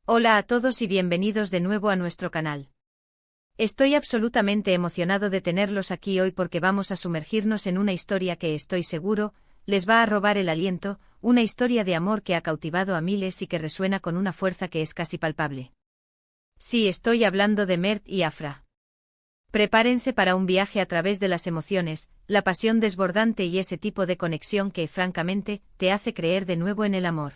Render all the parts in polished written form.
Hola a todos y bienvenidos de nuevo a nuestro canal. Estoy absolutamente emocionado de tenerlos aquí hoy porque vamos a sumergirnos en una historia que estoy seguro, les va a robar el aliento, una historia de amor que ha cautivado a miles y que resuena con una fuerza que es casi palpable. Sí, estoy hablando de Mert y Afra. Prepárense para un viaje a través de las emociones, la pasión desbordante y ese tipo de conexión que, francamente, te hace creer de nuevo en el amor.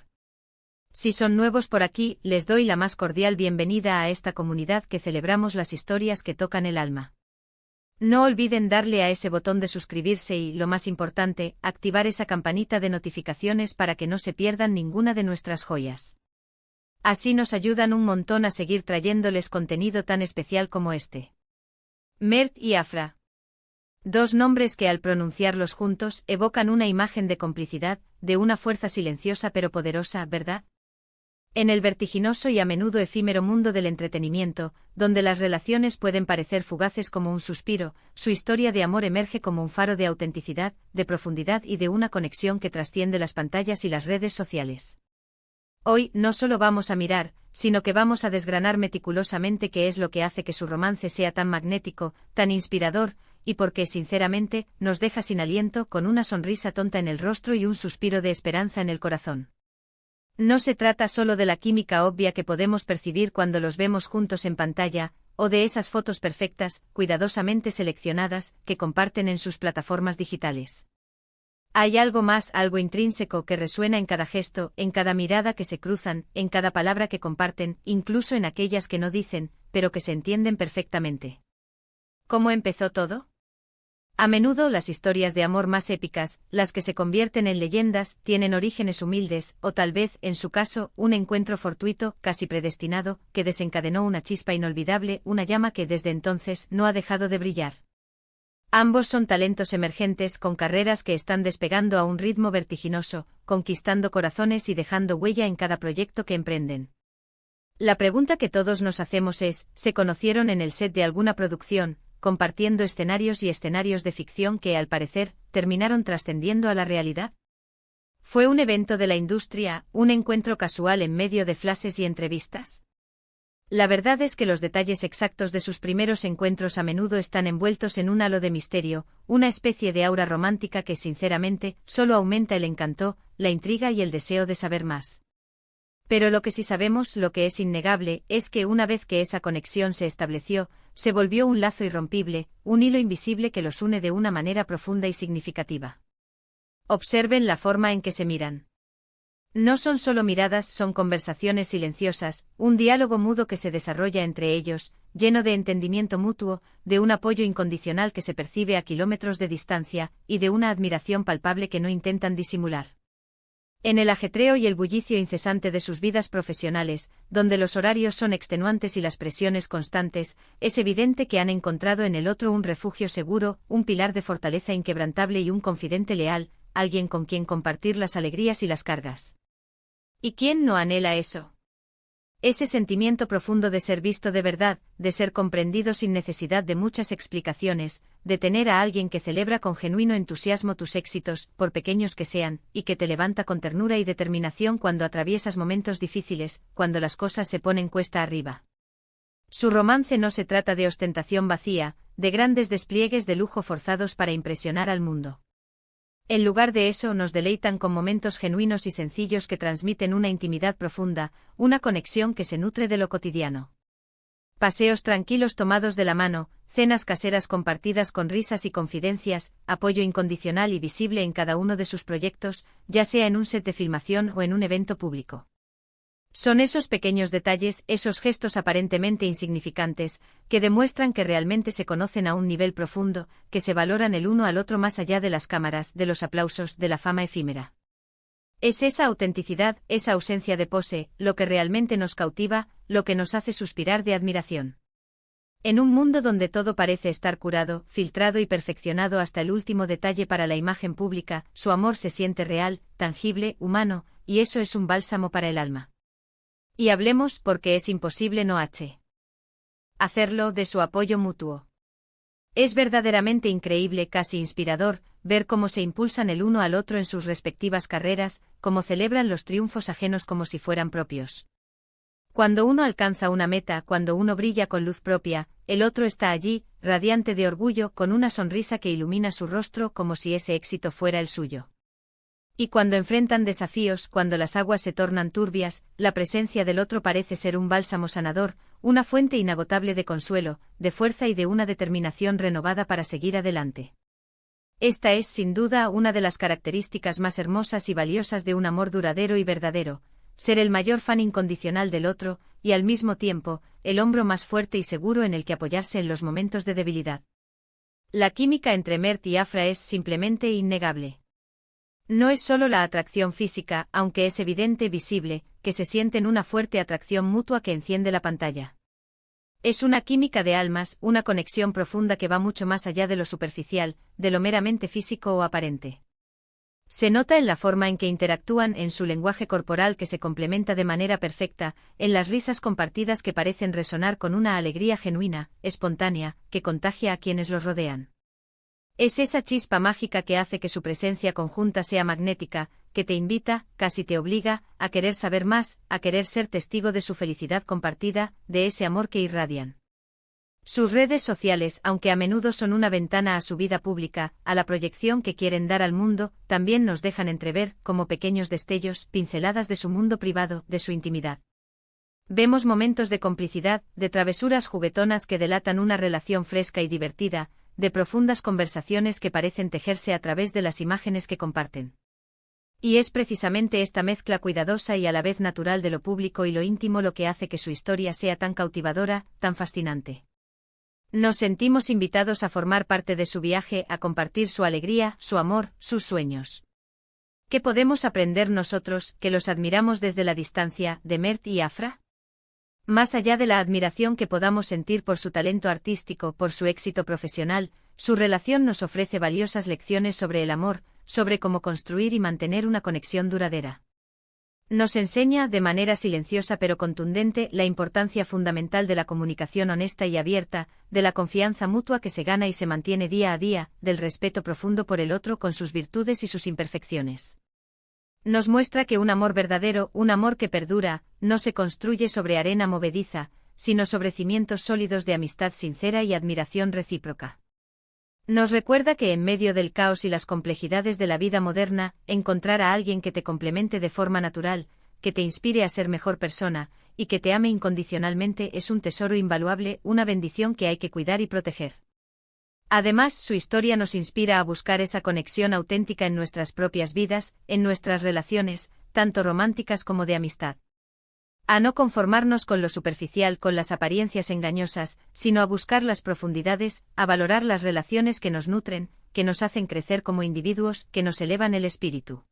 Si son nuevos por aquí, les doy la más cordial bienvenida a esta comunidad que celebramos las historias que tocan el alma. No olviden darle a ese botón de suscribirse y, lo más importante, activar esa campanita de notificaciones para que no se pierdan ninguna de nuestras joyas. Así nos ayudan un montón a seguir trayéndoles contenido tan especial como este. Mert y Afra. Dos nombres que al pronunciarlos juntos evocan una imagen de complicidad, de una fuerza silenciosa pero poderosa, ¿verdad? En el vertiginoso y a menudo efímero mundo del entretenimiento, donde las relaciones pueden parecer fugaces como un suspiro, su historia de amor emerge como un faro de autenticidad, de profundidad y de una conexión que trasciende las pantallas y las redes sociales. Hoy no solo vamos a mirar, sino que vamos a desgranar meticulosamente qué es lo que hace que su romance sea tan magnético, tan inspirador, y porque, sinceramente, nos deja sin aliento, con una sonrisa tonta en el rostro y un suspiro de esperanza en el corazón. No se trata solo de la química obvia que podemos percibir cuando los vemos juntos en pantalla, o de esas fotos perfectas, cuidadosamente seleccionadas, que comparten en sus plataformas digitales. Hay algo más, algo intrínseco que resuena en cada gesto, en cada mirada que se cruzan, en cada palabra que comparten, incluso en aquellas que no dicen, pero que se entienden perfectamente. ¿Cómo empezó todo? A menudo las historias de amor más épicas, las que se convierten en leyendas, tienen orígenes humildes, o tal vez, en su caso, un encuentro fortuito, casi predestinado, que desencadenó una chispa inolvidable, una llama que desde entonces no ha dejado de brillar. Ambos son talentos emergentes con carreras que están despegando a un ritmo vertiginoso, conquistando corazones y dejando huella en cada proyecto que emprenden. La pregunta que todos nos hacemos es, ¿se conocieron en el set de alguna producción, compartiendo escenarios y escenarios de ficción que, al parecer, terminaron trascendiendo a la realidad? ¿Fue un evento de la industria, un encuentro casual en medio de flashes y entrevistas? La verdad es que los detalles exactos de sus primeros encuentros a menudo están envueltos en un halo de misterio, una especie de aura romántica que, sinceramente, solo aumenta el encanto, la intriga y el deseo de saber más. Pero lo que sí sabemos, lo que es innegable, es que una vez que esa conexión se estableció, se volvió un lazo irrompible, un hilo invisible que los une de una manera profunda y significativa. Observen la forma en que se miran. No son solo miradas, son conversaciones silenciosas, un diálogo mudo que se desarrolla entre ellos, lleno de entendimiento mutuo, de un apoyo incondicional que se percibe a kilómetros de distancia, y de una admiración palpable que no intentan disimular. En el ajetreo y el bullicio incesante de sus vidas profesionales, donde los horarios son extenuantes y las presiones constantes, es evidente que han encontrado en el otro un refugio seguro, un pilar de fortaleza inquebrantable y un confidente leal, alguien con quien compartir las alegrías y las cargas. ¿Y quién no anhela eso? Ese sentimiento profundo de ser visto de verdad, de ser comprendido sin necesidad de muchas explicaciones, de tener a alguien que celebra con genuino entusiasmo tus éxitos, por pequeños que sean, y que te levanta con ternura y determinación cuando atraviesas momentos difíciles, cuando las cosas se ponen cuesta arriba. Su romance no se trata de ostentación vacía, de grandes despliegues de lujo forzados para impresionar al mundo. En lugar de eso nos deleitan con momentos genuinos y sencillos que transmiten una intimidad profunda, una conexión que se nutre de lo cotidiano. Paseos tranquilos tomados de la mano, cenas caseras compartidas con risas y confidencias, apoyo incondicional y visible en cada uno de sus proyectos, ya sea en un set de filmación o en un evento público. Son esos pequeños detalles, esos gestos aparentemente insignificantes, que demuestran que realmente se conocen a un nivel profundo, que se valoran el uno al otro más allá de las cámaras, de los aplausos, de la fama efímera. Es esa autenticidad, esa ausencia de pose, lo que realmente nos cautiva, lo que nos hace suspirar de admiración. En un mundo donde todo parece estar curado, filtrado y perfeccionado hasta el último detalle para la imagen pública, su amor se siente real, tangible, humano, y eso es un bálsamo para el alma. Y hablemos, porque es imposible no hacerlo, de su apoyo mutuo. Es verdaderamente increíble, casi inspirador, ver cómo se impulsan el uno al otro en sus respectivas carreras, cómo celebran los triunfos ajenos como si fueran propios. Cuando uno alcanza una meta, cuando uno brilla con luz propia, el otro está allí, radiante de orgullo, con una sonrisa que ilumina su rostro como si ese éxito fuera el suyo. Y cuando enfrentan desafíos, cuando las aguas se tornan turbias, la presencia del otro parece ser un bálsamo sanador, una fuente inagotable de consuelo, de fuerza y de una determinación renovada para seguir adelante. Esta es, sin duda, una de las características más hermosas y valiosas de un amor duradero y verdadero: ser el mayor fan incondicional del otro, y al mismo tiempo, el hombro más fuerte y seguro en el que apoyarse en los momentos de debilidad. La química entre Mert y Afra es simplemente innegable. No es solo la atracción física, aunque es evidente, visible, que se sienten una fuerte atracción mutua que enciende la pantalla. Es una química de almas, una conexión profunda que va mucho más allá de lo superficial, de lo meramente físico o aparente. Se nota en la forma en que interactúan, en su lenguaje corporal que se complementa de manera perfecta, en las risas compartidas que parecen resonar con una alegría genuina, espontánea, que contagia a quienes los rodean. Es esa chispa mágica que hace que su presencia conjunta sea magnética, que te invita, casi te obliga, a querer saber más, a querer ser testigo de su felicidad compartida, de ese amor que irradian. Sus redes sociales, aunque a menudo son una ventana a su vida pública, a la proyección que quieren dar al mundo, también nos dejan entrever, como pequeños destellos, pinceladas de su mundo privado, de su intimidad. Vemos momentos de complicidad, de travesuras juguetonas que delatan una relación fresca y divertida, de profundas conversaciones que parecen tejerse a través de las imágenes que comparten. Y es precisamente esta mezcla cuidadosa y a la vez natural de lo público y lo íntimo lo que hace que su historia sea tan cautivadora, tan fascinante. Nos sentimos invitados a formar parte de su viaje, a compartir su alegría, su amor, sus sueños. ¿Qué podemos aprender nosotros, que los admiramos desde la distancia, de Mert y Afra? Más allá de la admiración que podamos sentir por su talento artístico, por su éxito profesional, su relación nos ofrece valiosas lecciones sobre el amor, sobre cómo construir y mantener una conexión duradera. Nos enseña, de manera silenciosa pero contundente, la importancia fundamental de la comunicación honesta y abierta, de la confianza mutua que se gana y se mantiene día a día, del respeto profundo por el otro con sus virtudes y sus imperfecciones. Nos muestra que un amor verdadero, un amor que perdura, no se construye sobre arena movediza, sino sobre cimientos sólidos de amistad sincera y admiración recíproca. Nos recuerda que en medio del caos y las complejidades de la vida moderna, encontrar a alguien que te complemente de forma natural, que te inspire a ser mejor persona, y que te ame incondicionalmente es un tesoro invaluable, una bendición que hay que cuidar y proteger. Además, su historia nos inspira a buscar esa conexión auténtica en nuestras propias vidas, en nuestras relaciones, tanto románticas como de amistad. A no conformarnos con lo superficial, con las apariencias engañosas, sino a buscar las profundidades, a valorar las relaciones que nos nutren, que nos hacen crecer como individuos, que nos elevan el espíritu.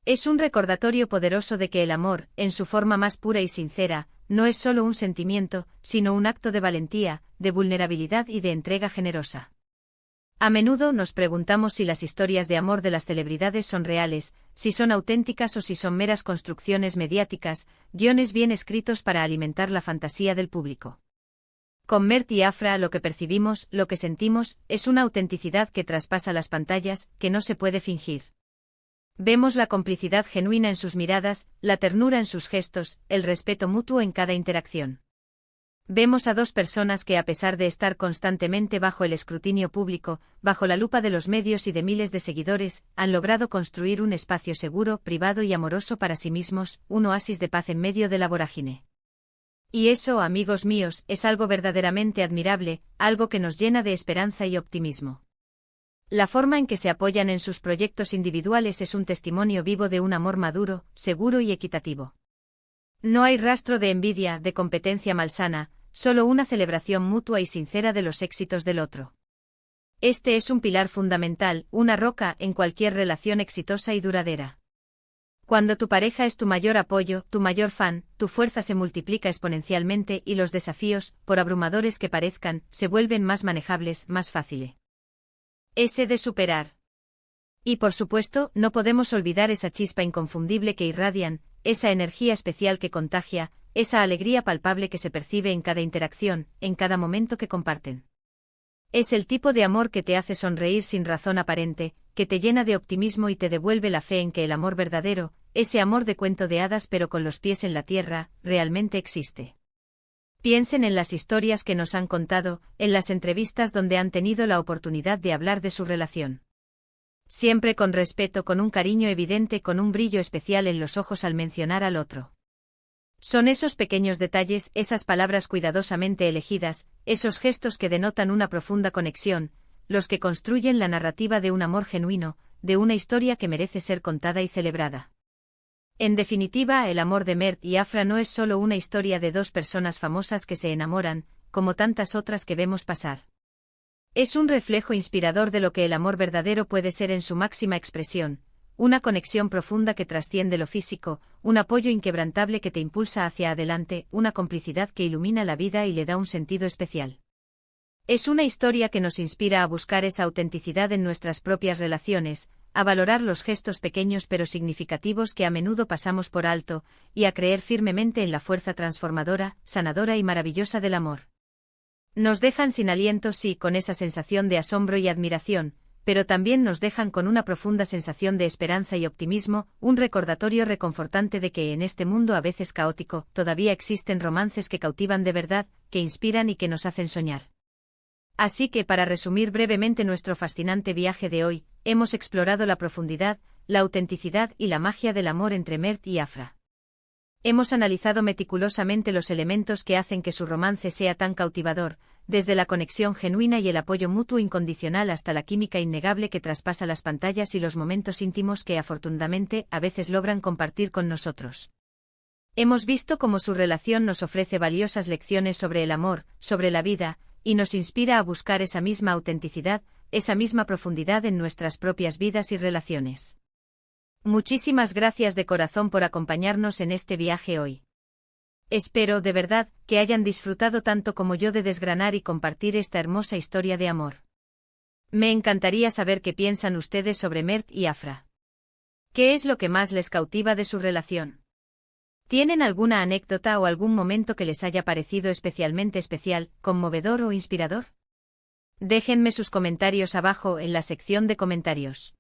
Es un recordatorio poderoso de que el amor, en su forma más pura y sincera, no es solo un sentimiento, sino un acto de valentía, de vulnerabilidad y de entrega generosa. A menudo nos preguntamos si las historias de amor de las celebridades son reales, si son auténticas o si son meras construcciones mediáticas, guiones bien escritos para alimentar la fantasía del público. Con Mert y Afra lo que percibimos, lo que sentimos, es una autenticidad que traspasa las pantallas, que no se puede fingir. Vemos la complicidad genuina en sus miradas, la ternura en sus gestos, el respeto mutuo en cada interacción. Vemos a dos personas que, a pesar de estar constantemente bajo el escrutinio público, bajo la lupa de los medios y de miles de seguidores, han logrado construir un espacio seguro, privado y amoroso para sí mismos, un oasis de paz en medio de la vorágine. Y eso, amigos míos, es algo verdaderamente admirable, algo que nos llena de esperanza y optimismo. La forma en que se apoyan en sus proyectos individuales es un testimonio vivo de un amor maduro, seguro y equitativo. No hay rastro de envidia, de competencia malsana, solo una celebración mutua y sincera de los éxitos del otro. Este es un pilar fundamental, una roca en cualquier relación exitosa y duradera. Cuando tu pareja es tu mayor apoyo, tu mayor fan, tu fuerza se multiplica exponencialmente y los desafíos, por abrumadores que parezcan, se vuelven más manejables, más fáciles. Ese de superar. Y por supuesto, no podemos olvidar esa chispa inconfundible que irradian, esa energía especial que contagia, esa alegría palpable que se percibe en cada interacción, en cada momento que comparten. Es el tipo de amor que te hace sonreír sin razón aparente, que te llena de optimismo y te devuelve la fe en que el amor verdadero, ese amor de cuento de hadas pero con los pies en la tierra, realmente existe. Piensen en las historias que nos han contado, en las entrevistas donde han tenido la oportunidad de hablar de su relación. Siempre con respeto, con un cariño evidente, con un brillo especial en los ojos al mencionar al otro. Son esos pequeños detalles, esas palabras cuidadosamente elegidas, esos gestos que denotan una profunda conexión, los que construyen la narrativa de un amor genuino, de una historia que merece ser contada y celebrada. En definitiva, el amor de Mert y Afra no es solo una historia de dos personas famosas que se enamoran, como tantas otras que vemos pasar. Es un reflejo inspirador de lo que el amor verdadero puede ser en su máxima expresión, una conexión profunda que trasciende lo físico, un apoyo inquebrantable que te impulsa hacia adelante, una complicidad que ilumina la vida y le da un sentido especial. Es una historia que nos inspira a buscar esa autenticidad en nuestras propias relaciones, a valorar los gestos pequeños pero significativos que a menudo pasamos por alto, y a creer firmemente en la fuerza transformadora, sanadora y maravillosa del amor. Nos dejan sin aliento, sí, con esa sensación de asombro y admiración, pero también nos dejan con una profunda sensación de esperanza y optimismo, un recordatorio reconfortante de que en este mundo a veces caótico, todavía existen romances que cautivan de verdad, que inspiran y que nos hacen soñar. Así que para resumir brevemente nuestro fascinante viaje de hoy, hemos explorado la profundidad, la autenticidad y la magia del amor entre Mert y Afra. Hemos analizado meticulosamente los elementos que hacen que su romance sea tan cautivador, desde la conexión genuina y el apoyo mutuo incondicional hasta la química innegable que traspasa las pantallas y los momentos íntimos que afortunadamente a veces logran compartir con nosotros. Hemos visto cómo su relación nos ofrece valiosas lecciones sobre el amor, sobre la vida, y nos inspira a buscar esa misma autenticidad, esa misma profundidad en nuestras propias vidas y relaciones. Muchísimas gracias de corazón por acompañarnos en este viaje hoy. Espero, de verdad, que hayan disfrutado tanto como yo de desgranar y compartir esta hermosa historia de amor. Me encantaría saber qué piensan ustedes sobre Mert y Afra. ¿Qué es lo que más les cautiva de su relación? ¿Tienen alguna anécdota o algún momento que les haya parecido especialmente especial, conmovedor o inspirador? Déjenme sus comentarios abajo en la sección de comentarios.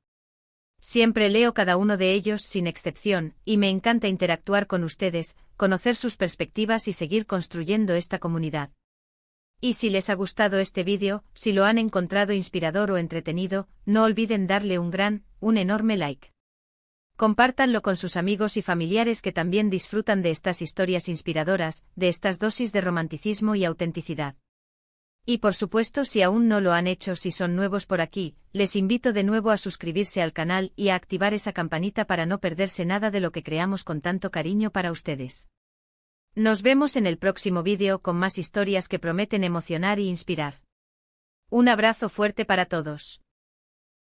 Siempre leo cada uno de ellos sin excepción, y me encanta interactuar con ustedes, conocer sus perspectivas y seguir construyendo esta comunidad. Y si les ha gustado este vídeo, si lo han encontrado inspirador o entretenido, no olviden darle un enorme like. Compártanlo con sus amigos y familiares que también disfrutan de estas historias inspiradoras, de estas dosis de romanticismo y autenticidad. Y por supuesto, si aún no lo han hecho, si son nuevos por aquí, les invito de nuevo a suscribirse al canal y a activar esa campanita para no perderse nada de lo que creamos con tanto cariño para ustedes. Nos vemos en el próximo vídeo con más historias que prometen emocionar y inspirar. Un abrazo fuerte para todos.